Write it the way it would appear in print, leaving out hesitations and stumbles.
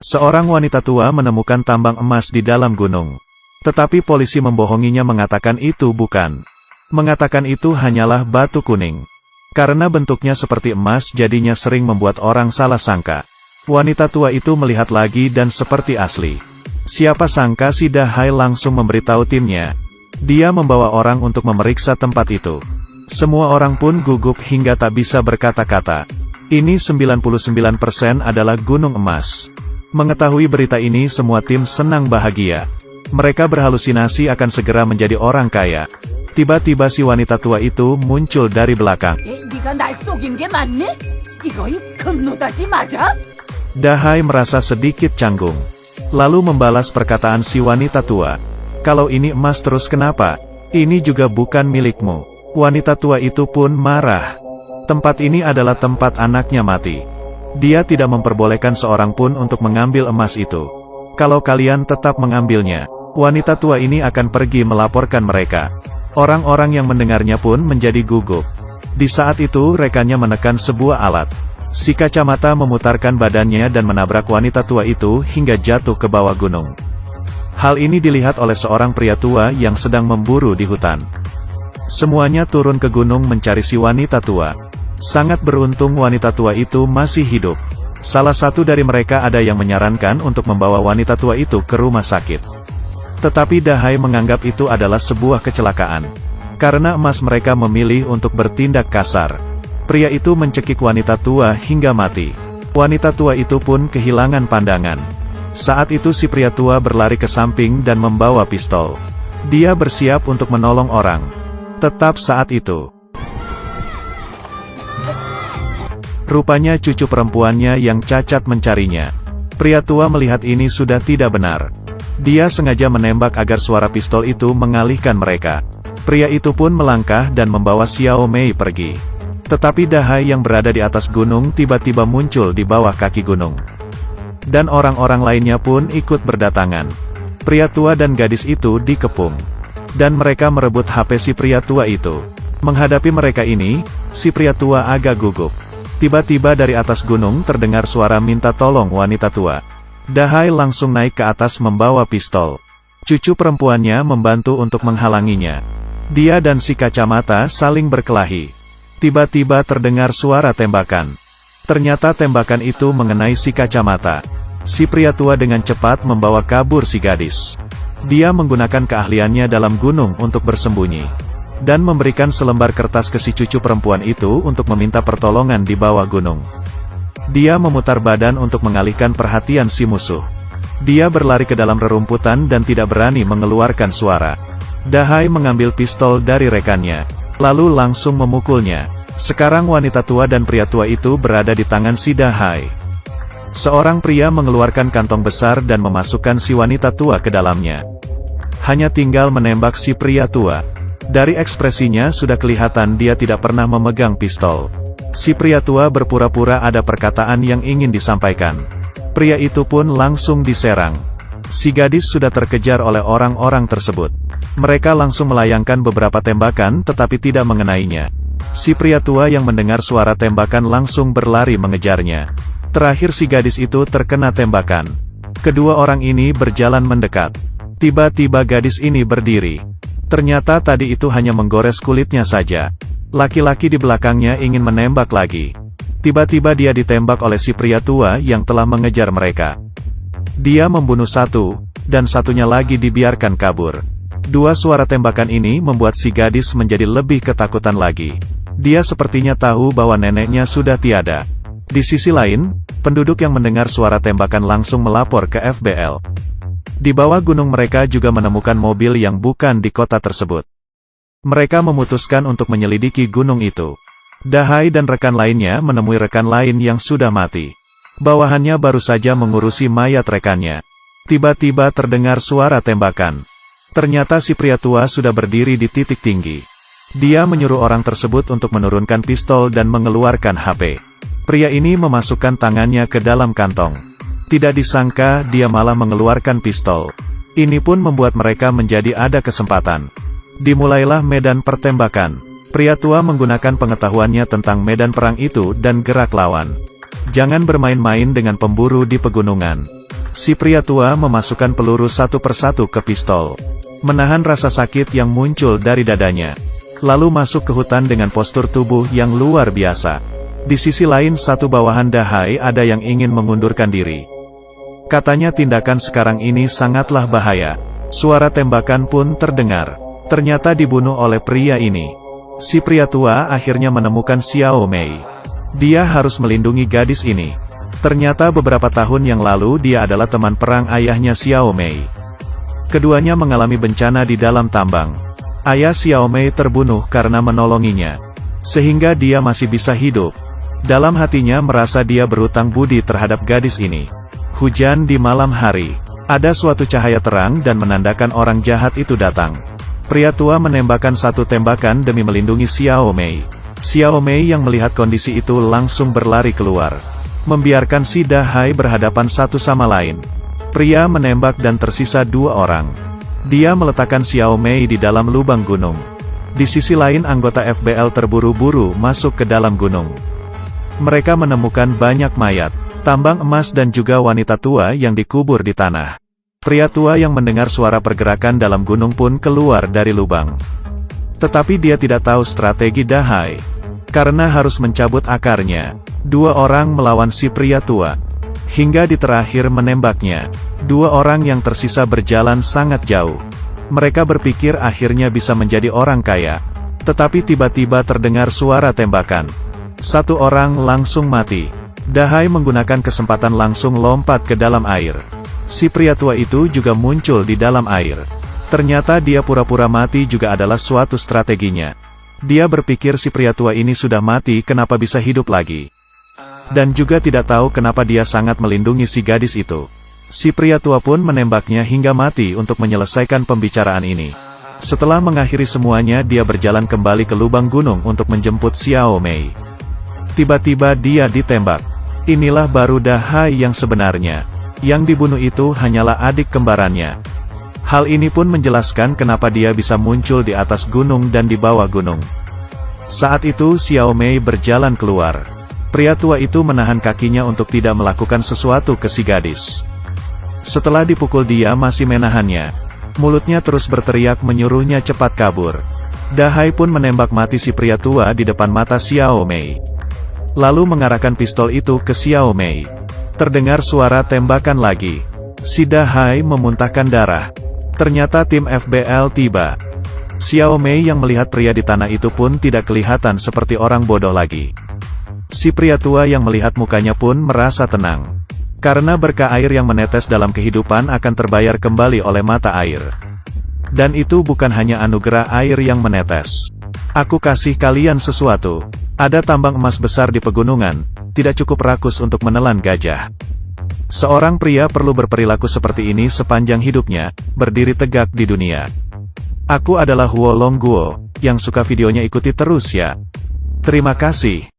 Seorang wanita tua menemukan tambang emas di dalam gunung. Tetapi polisi membohonginya mengatakan itu bukan. Mengatakan itu hanyalah batu kuning. Karena bentuknya seperti emas jadinya sering membuat orang salah sangka. Wanita tua itu melihat lagi dan seperti asli. Siapa sangka si Dahai langsung memberitahu timnya. Dia membawa orang untuk memeriksa tempat itu. Semua orang pun gugup hingga tak bisa berkata-kata. Ini 99% adalah gunung emas. Mengetahui berita ini semua tim senang bahagia. Mereka berhalusinasi akan segera menjadi orang kaya. Tiba-tiba si wanita tua itu muncul dari belakang. Dahai merasa sedikit canggung. Lalu membalas perkataan si wanita tua. Kalau ini emas terus kenapa? Ini juga bukan milikmu. Wanita tua itu pun marah. Tempat ini adalah tempat anaknya mati. Dia tidak memperbolehkan seorang pun untuk mengambil emas itu. Kalau kalian tetap mengambilnya, wanita tua ini akan pergi melaporkan mereka. Orang-orang yang mendengarnya pun menjadi gugup. Di saat itu rekannya menekan sebuah alat. Si kacamata memutarkan badannya dan menabrak wanita tua itu hingga jatuh ke bawah gunung. Hal ini dilihat oleh seorang pria tua yang sedang memburu di hutan. Semuanya turun ke gunung mencari si wanita tua. Sangat beruntung wanita tua itu masih hidup. Salah satu dari mereka ada yang menyarankan untuk membawa wanita tua itu ke rumah sakit. Tetapi Dahai menganggap itu adalah sebuah kecelakaan. Karena emas mereka memilih untuk bertindak kasar. Pria itu mencekik wanita tua hingga mati. Wanita tua itu pun kehilangan pandangan. Saat itu si pria tua berlari ke samping dan membawa pistol. Dia bersiap untuk menolong orang. Tetap saat itu, rupanya cucu perempuannya yang cacat mencarinya. Pria tua melihat ini sudah tidak benar. Dia sengaja menembak agar suara pistol itu mengalihkan mereka. Pria itu pun melangkah dan membawa Xiao Mei pergi. Tetapi Dahai yang berada di atas gunung tiba-tiba muncul di bawah kaki gunung. Dan orang-orang lainnya pun ikut berdatangan. Pria tua dan gadis itu dikepung. Dan mereka merebut HP si pria tua itu. Menghadapi mereka ini, si pria tua agak gugup. Tiba-tiba dari atas gunung terdengar suara minta tolong wanita tua. Dahai langsung naik ke atas membawa pistol. Cucu perempuannya membantu untuk menghalanginya. Dia dan si kacamata saling berkelahi. Tiba-tiba terdengar suara tembakan. Ternyata tembakan itu mengenai si kacamata. Si pria tua dengan cepat membawa kabur si gadis. Dia menggunakan keahliannya dalam gunung untuk bersembunyi. Dan memberikan selembar kertas ke si cucu perempuan itu untuk meminta pertolongan di bawah gunung. Dia memutar badan untuk mengalihkan perhatian si musuh. Dia berlari ke dalam rerumputan dan tidak berani mengeluarkan suara. Dahai mengambil pistol dari rekannya, lalu langsung memukulnya. Sekarang wanita tua dan pria tua itu berada di tangan si Dahai. Seorang pria mengeluarkan kantong besar dan memasukkan si wanita tua ke dalamnya. Hanya tinggal menembak si pria tua. Dari ekspresinya sudah kelihatan dia tidak pernah memegang pistol. Si pria tua berpura-pura ada perkataan yang ingin disampaikan. Pria itu pun langsung diserang. Si gadis sudah terkejar oleh orang-orang tersebut. Mereka langsung melayangkan beberapa tembakan tetapi tidak mengenainya. Si pria tua yang mendengar suara tembakan langsung berlari mengejarnya. Terakhir si gadis itu terkena tembakan. Kedua orang ini berjalan mendekat. Tiba-tiba gadis ini berdiri. Ternyata tadi itu hanya menggores kulitnya saja. Laki-laki di belakangnya ingin menembak lagi. Tiba-tiba dia ditembak oleh si pria tua yang telah mengejar mereka. Dia membunuh satu, dan satunya lagi dibiarkan kabur. Dua suara tembakan ini membuat si gadis menjadi lebih ketakutan lagi. Dia sepertinya tahu bahwa neneknya sudah tiada. Di sisi lain, penduduk yang mendengar suara tembakan langsung melapor ke FBL. Di bawah gunung mereka juga menemukan mobil yang bukan di kota tersebut. Mereka memutuskan untuk menyelidiki gunung itu. Dahai dan rekan lainnya menemui rekan lain yang sudah mati. Bawahannya baru saja mengurusi mayat rekannya. Tiba-tiba terdengar suara tembakan. Ternyata si pria tua sudah berdiri di titik tinggi. Dia menyuruh orang tersebut untuk menurunkan pistol dan mengeluarkan HP. Pria ini memasukkan tangannya ke dalam kantong. Tidak disangka dia malah mengeluarkan pistol. Ini pun membuat mereka menjadi ada kesempatan. Dimulailah medan pertembakan. Pria tua menggunakan pengetahuannya tentang medan perang itu dan gerak lawan. Jangan bermain-main dengan pemburu di pegunungan. Si pria tua memasukkan peluru satu persatu ke pistol. Menahan rasa sakit yang muncul dari dadanya. Lalu masuk ke hutan dengan postur tubuh yang luar biasa. Di sisi lain satu bawahan Dahai ada yang ingin mengundurkan diri. Katanya tindakan sekarang ini sangatlah bahaya. Suara tembakan pun terdengar. Ternyata dibunuh oleh pria ini. Si pria tua akhirnya menemukan Xiao Mei. Dia harus melindungi gadis ini. Ternyata beberapa tahun yang lalu dia adalah teman perang ayahnya Xiao Mei. Keduanya mengalami bencana di dalam tambang. Ayah Xiao Mei terbunuh karena menolonginya. Sehingga dia masih bisa hidup. Dalam hatinya merasa dia berutang budi terhadap gadis ini. Hujan di malam hari. Ada suatu cahaya terang dan menandakan orang jahat itu datang. Pria tua menembakkan satu tembakan demi melindungi Xiao Mei. Xiao Mei yang melihat kondisi itu langsung berlari keluar. Membiarkan si Dahai berhadapan satu sama lain. Pria menembak dan tersisa dua orang. Dia meletakkan Xiao Mei di dalam lubang gunung. Di sisi lain anggota FBL terburu-buru masuk ke dalam gunung. Mereka menemukan banyak mayat, tambang emas dan juga wanita tua yang dikubur di tanah. Pria tua yang mendengar suara pergerakan dalam gunung pun keluar dari lubang. Tetapi dia tidak tahu strategi Dahai. Karena harus mencabut akarnya. Dua orang melawan si pria tua. Hingga di terakhir menembaknya. Dua orang yang tersisa berjalan sangat jauh. Mereka berpikir akhirnya bisa menjadi orang kaya. Tetapi tiba-tiba terdengar suara tembakan. Satu orang langsung mati. Dahai menggunakan kesempatan langsung lompat ke dalam air. Si pria tua itu juga muncul di dalam air. Ternyata dia pura-pura mati juga adalah suatu strateginya. Dia berpikir si pria tua ini sudah mati kenapa bisa hidup lagi. Dan juga tidak tahu kenapa dia sangat melindungi si gadis itu. Si pria tua pun menembaknya hingga mati untuk menyelesaikan pembicaraan ini. Setelah mengakhiri semuanya dia berjalan kembali ke lubang gunung untuk menjemput Xiao Mei. Tiba-tiba dia ditembak. Inilah baru Dahai yang sebenarnya. Yang dibunuh itu hanyalah adik kembarannya. Hal ini pun menjelaskan kenapa dia bisa muncul di atas gunung dan di bawah gunung. Saat itu Xiao Mei berjalan keluar. Pria tua itu menahan kakinya untuk tidak melakukan sesuatu ke si gadis. Setelah dipukul dia masih menahannya. Mulutnya terus berteriak menyuruhnya cepat kabur. Dahai pun menembak mati si pria tua di depan mata Xiao Mei. Lalu mengarahkan pistol itu ke Xiao Mei. Terdengar suara tembakan lagi. Si Dahai memuntahkan darah. Ternyata tim FBL tiba. Xiao Mei yang melihat pria di tanah itu pun tidak kelihatan seperti orang bodoh lagi. Si pria tua yang melihat mukanya pun merasa tenang. Karena berkah air yang menetes dalam kehidupan akan terbayar kembali oleh mata air. Dan itu bukan hanya anugerah air yang menetes. Aku kasih kalian sesuatu. Ada tambang emas besar di pegunungan, tidak cukup rakus untuk menelan gajah. Seorang pria perlu berperilaku seperti ini sepanjang hidupnya, berdiri tegak di dunia. Aku adalah Huo Long Guo, yang suka videonya ikuti terus ya. Terima kasih.